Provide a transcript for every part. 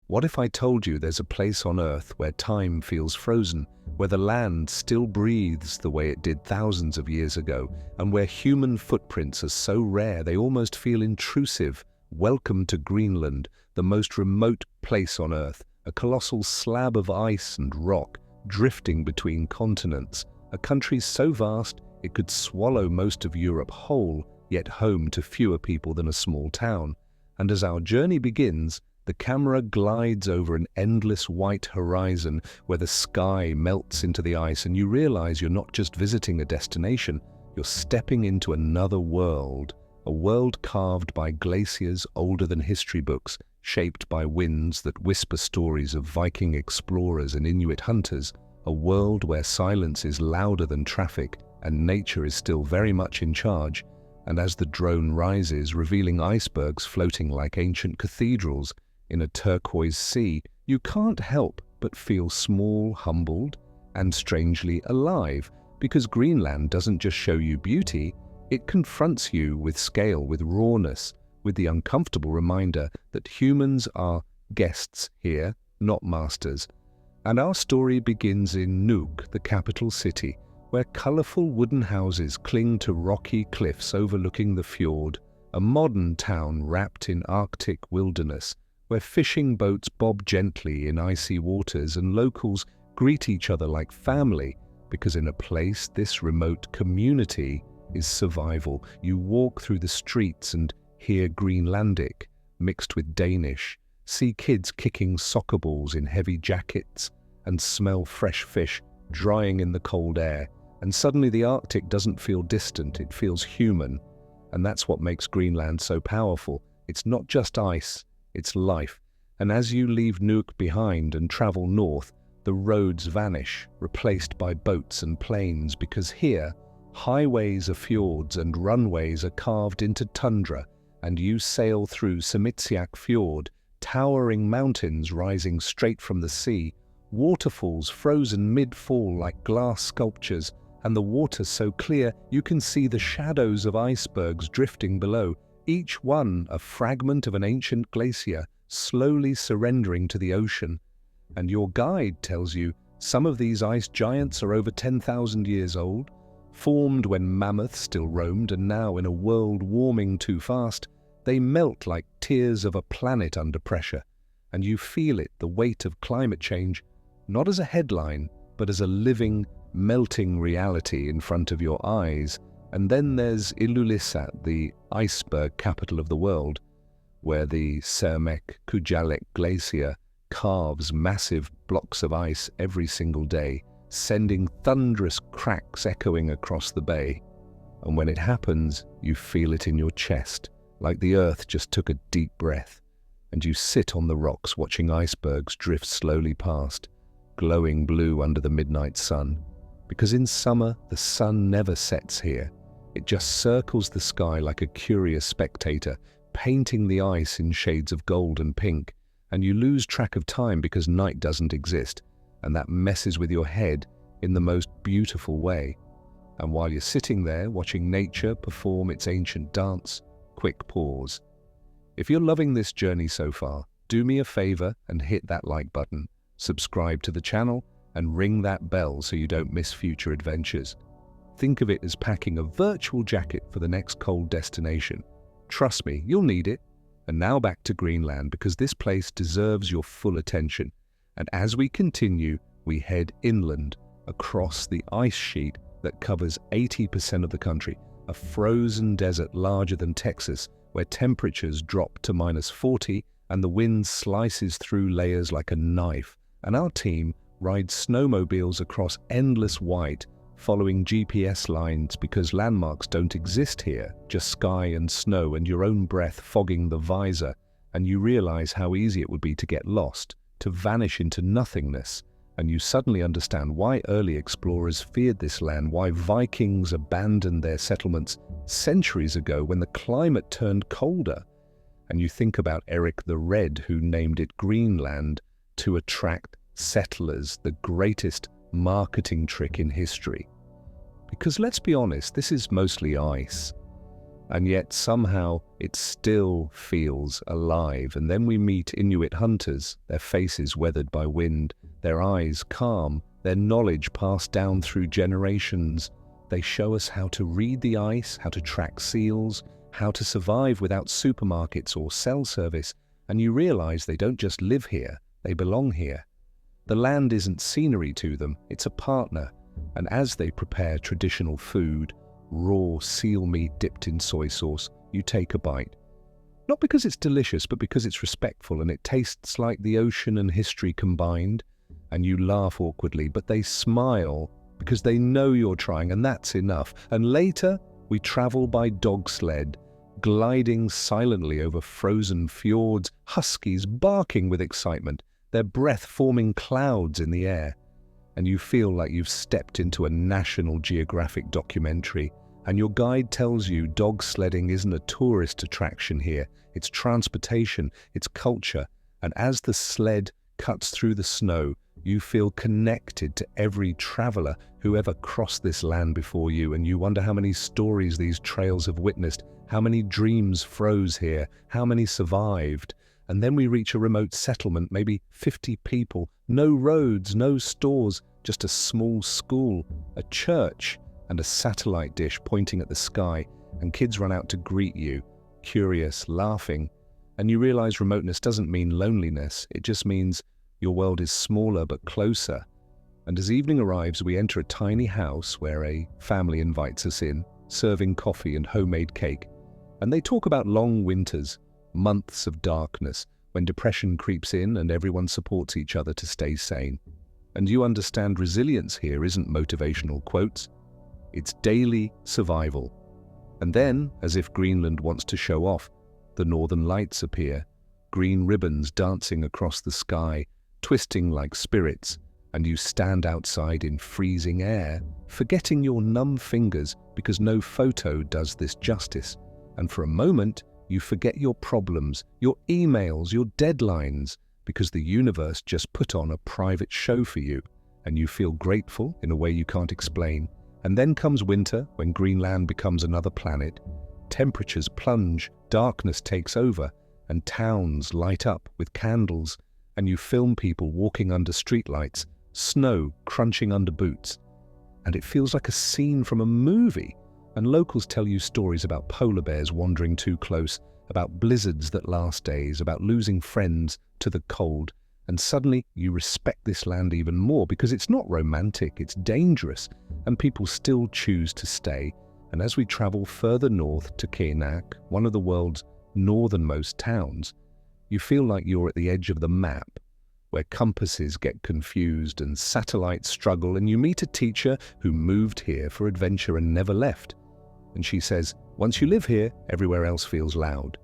What if I told you there's a place on Earth where time feels frozen, where the land still breathes the way it did thousands of years ago, and where human footprints are so rare they almost feel intrusive? Welcome to Greenland, the most remote place on Earth, a colossal slab of ice and rock drifting between continents, a country so vast it could swallow most of Europe whole, yet home to fewer people than a small town. And as our journey begins, the camera glides over an endless white horizon where the sky melts into the ice and you realize you're not just visiting a destination, you're stepping into another world, a world carved by glaciers older than history books, shaped by winds that whisper stories of Viking explorers and Inuit hunters, a world where silence is louder than traffic and nature is still very much in charge. And as the drone rises, revealing icebergs floating like ancient cathedrals in a turquoise sea, you can't help but feel small, humbled, and strangely alive, because Greenland doesn't just show you beauty, it confronts you with scale, with rawness, with the uncomfortable reminder that humans are guests here, not masters. And our story begins in Nuuk, the capital city, where colorful wooden houses cling to rocky cliffs overlooking the fjord, a modern town wrapped in Arctic wilderness, where fishing boats bob gently in icy waters and locals greet each other like family, because in a place this remote, community is survival. You walk through the streets and hear Greenlandic mixed with Danish, see kids kicking soccer balls in heavy jackets, and smell fresh fish drying in the cold air. And suddenly the Arctic doesn't feel distant, it feels human. And that's what makes Greenland so powerful. It's not just ice, it's life. And as you leave Nuuk behind and travel north, the roads vanish, replaced by boats and planes, because here, highways are fjords and runways are carved into tundra, and you sail through Samitsiaq Fjord, towering mountains rising straight from the sea, waterfalls frozen mid-fall like glass sculptures, and the water so clear you can see the shadows of icebergs drifting below, each one a fragment of an ancient glacier slowly surrendering to the ocean. And your guide tells you some of these ice giants are over 10,000 years old, formed when mammoths still roamed, and now in a world warming too fast, they melt like tears of a planet under pressure. And you feel it, the weight of climate change, not as a headline, but as a living, melting reality in front of your eyes. And then there's Ilulissat, the iceberg capital of the world, where the Kujalleq glacier carves massive blocks of ice every single day, sending thunderous cracks echoing across the bay. And when it happens, you feel it in your chest, like the earth just took a deep breath, and you sit on the rocks watching icebergs drift slowly past, glowing blue under the midnight sun. Because in summer, the sun never sets here. It just circles the sky like a curious spectator, painting the ice in shades of gold and pink, and you lose track of time because night doesn't exist, and that messes with your head in the most beautiful way. And while you're sitting there watching nature perform its ancient dance, quick pause. If you're loving this journey so far, do me a favor and hit that like button, subscribe to the channel, and ring that bell so you don't miss future adventures. Think of it as packing a virtual jacket for the next cold destination. Trust me, you'll need it. And now back to Greenland, because this place deserves your full attention. And as we continue, we head inland, across the ice sheet that covers 80% of the country, a frozen desert larger than Texas, where temperatures drop to -40 and the wind slices through layers like a knife. And our team rides snowmobiles across endless white, following GPS lines because landmarks don't exist here, just sky and snow and your own breath fogging the visor, and you realize how easy it would be to get lost, to vanish into nothingness. And you suddenly understand why early explorers feared this land, why Vikings abandoned their settlements centuries ago when the climate turned colder. And you think about Eric the Red, who named it Greenland to attract settlers, the greatest marketing trick in history. Because let's be honest, this is mostly ice. And yet somehow it still feels alive. And then we meet Inuit hunters, their faces weathered by wind, their eyes calm, their knowledge passed down through generations. They show us how to read the ice, how to track seals, how to survive without supermarkets or cell service. And you realize they don't just live here, they belong here. The land isn't scenery to them, it's a partner. And as they prepare traditional food, raw seal meat dipped in soy sauce, you take a bite. Not because it's delicious, but because it's respectful and it tastes like the ocean and history combined. And you laugh awkwardly, but they smile because they know you're trying, and that's enough. And later, we travel by dog sled, gliding silently over frozen fjords, huskies barking with excitement, their breath forming clouds in the air. And you feel like you've stepped into a National Geographic documentary, and your guide tells you dog sledding isn't a tourist attraction here, it's transportation, it's culture, and as the sled cuts through the snow, you feel connected to every traveler who ever crossed this land before you, and you wonder how many stories these trails have witnessed, how many dreams froze here, how many survived. And then we reach a remote settlement, maybe 50 people, no roads, no stores, just a small school, a church, and a satellite dish pointing at the sky, and kids run out to greet you, curious, laughing. And you realize remoteness doesn't mean loneliness, it just means your world is smaller but closer. And as evening arrives, we enter a tiny house where a family invites us in, serving coffee and homemade cake. And they talk about long winters, months of darkness, when depression creeps in and everyone supports each other to stay sane. And you understand resilience here isn't motivational quotes, it's daily survival. And then, as if Greenland wants to show off, the northern lights appear, green ribbons dancing across the sky, twisting like spirits, and you stand outside in freezing air, forgetting your numb fingers because no photo does this justice. And for a moment, you forget your problems, your emails, your deadlines, because the universe just put on a private show for you, and you feel grateful in a way you can't explain. And then comes winter, when Greenland becomes another planet. Temperatures plunge, darkness takes over, and towns light up with candles, and you film people walking under streetlights, snow crunching under boots. And it feels like a scene from a movie. And locals tell you stories about polar bears wandering too close, about blizzards that last days, about losing friends to the cold. And suddenly you respect this land even more because it's not romantic, it's dangerous, and people still choose to stay. And as we travel further north to Keenak, one of the world's northernmost towns, you feel like you're at the edge of the map, where compasses get confused and satellites struggle, and you meet a teacher who moved here for adventure and never left. And she says, once you live here, everywhere else feels loud.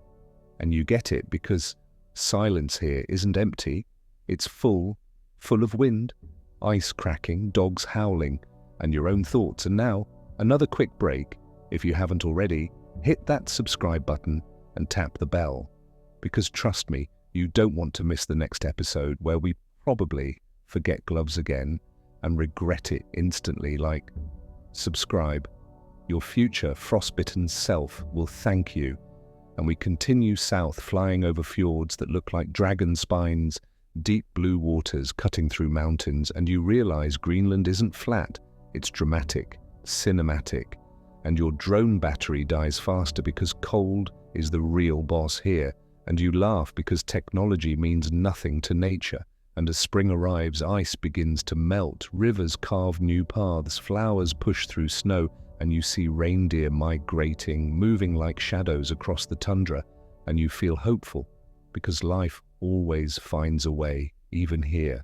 And you get it because silence here isn't empty, it's full of wind, ice cracking, dogs howling, and your own thoughts. And now, another quick break. If you haven't already, hit that subscribe button and tap the bell. Because trust me, you don't want to miss the next episode where we probably forget gloves again and regret it instantly. Like, subscribe. Your future frostbitten self will thank you. And we continue south, flying over fjords that look like dragon spines, deep blue waters cutting through mountains, and you realize Greenland isn't flat, it's dramatic, cinematic. And your drone battery dies faster because cold is the real boss here. And you laugh because technology means nothing to nature. And as spring arrives, ice begins to melt, rivers carve new paths, flowers push through snow, and you see reindeer migrating, moving like shadows across the tundra, and you feel hopeful, because life always finds a way, even here.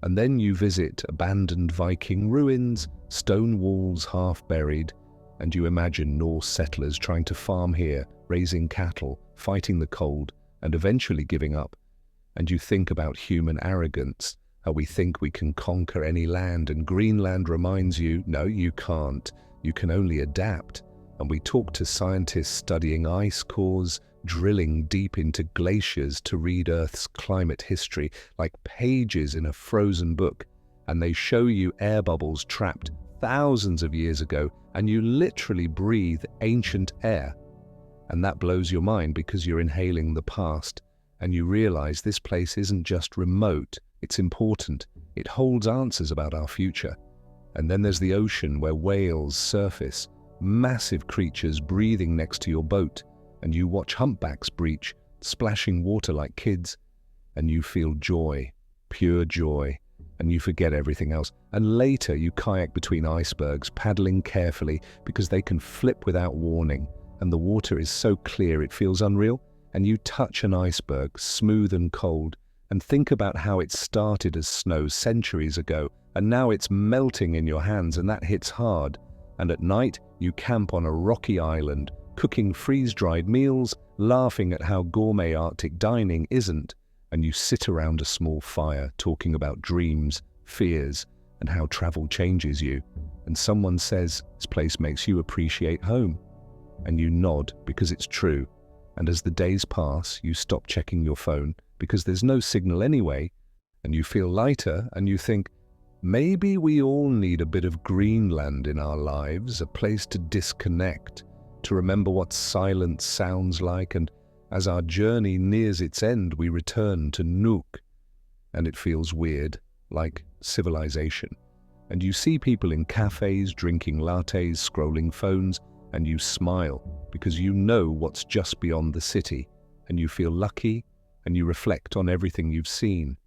And then you visit abandoned Viking ruins, stone walls half buried, and you imagine Norse settlers trying to farm here, raising cattle, fighting the cold, and eventually giving up. And you think about human arrogance, how we think we can conquer any land, and Greenland reminds you, no, you can't. You can only adapt. And we talk to scientists studying ice cores, drilling deep into glaciers to read Earth's climate history like pages in a frozen book, and they show you air bubbles trapped thousands of years ago, and you literally breathe ancient air. And that blows your mind because you're inhaling the past, and you realize this place isn't just remote, it's important. It holds answers about our future. And then there's the ocean where whales surface, massive creatures breathing next to your boat, and you watch humpbacks breach, splashing water like kids, and you feel joy, pure joy, and you forget everything else. And later you kayak between icebergs, paddling carefully because they can flip without warning, and the water is so clear it feels unreal, and you touch an iceberg, smooth and cold, and think about how it started as snow centuries ago, and now it's melting in your hands, and that hits hard. And at night, you camp on a rocky island, cooking freeze-dried meals, laughing at how gourmet Arctic dining isn't, and you sit around a small fire talking about dreams, fears, and how travel changes you. And someone says, "This place makes you appreciate home." And you nod because it's true. And as the days pass, you stop checking your phone because there's no signal anyway, and you feel lighter, and you think, maybe we all need a bit of Greenland in our lives, a place to disconnect, to remember what silence sounds like, and as our journey nears its end, we return to Nuuk. And it feels weird, like civilization. And you see people in cafes, drinking lattes, scrolling phones, and you smile because you know what's just beyond the city, and you feel lucky, and you reflect on everything you've seen,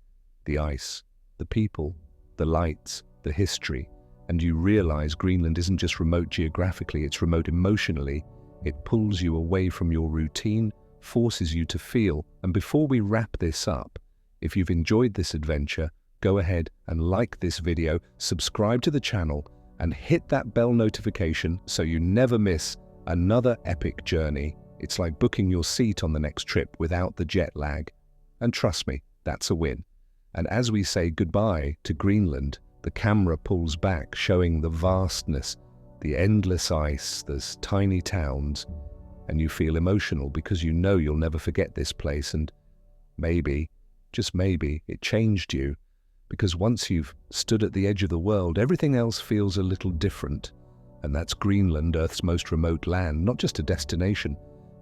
the ice, the people, the lights, the history, and you realize Greenland isn't just remote geographically, it's remote emotionally. It pulls you away from your routine, forces you to feel. And before we wrap this up, if you've enjoyed this adventure, go ahead and like this video, subscribe to the channel, and hit that bell notification so you never miss another epic journey. It's like booking your seat on the next trip without the jet lag. And trust me, that's a win. And as we say goodbye to Greenland, the camera pulls back, showing the vastness, the endless ice, those tiny towns, and you feel emotional because you know you'll never forget this place. And maybe, just maybe, it changed you, because once you've stood at the edge of the world, everything else feels a little different. And that's Greenland, Earth's most remote land, not just a destination,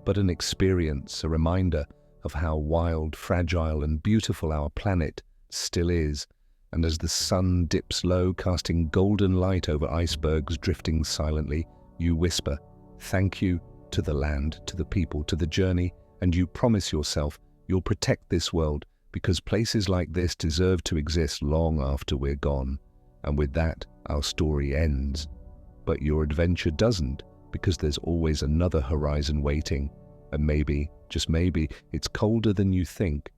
but an experience, a reminder of how wild, fragile, and beautiful our planet still is. And as the sun dips low, casting golden light over icebergs drifting silently, you whisper, thank you to the land, to the people, to the journey, and you promise yourself you'll protect this world because places like this deserve to exist long after we're gone. And with that, our story ends. But your adventure doesn't, because there's always another horizon waiting. And maybe, just maybe, it's colder than you think,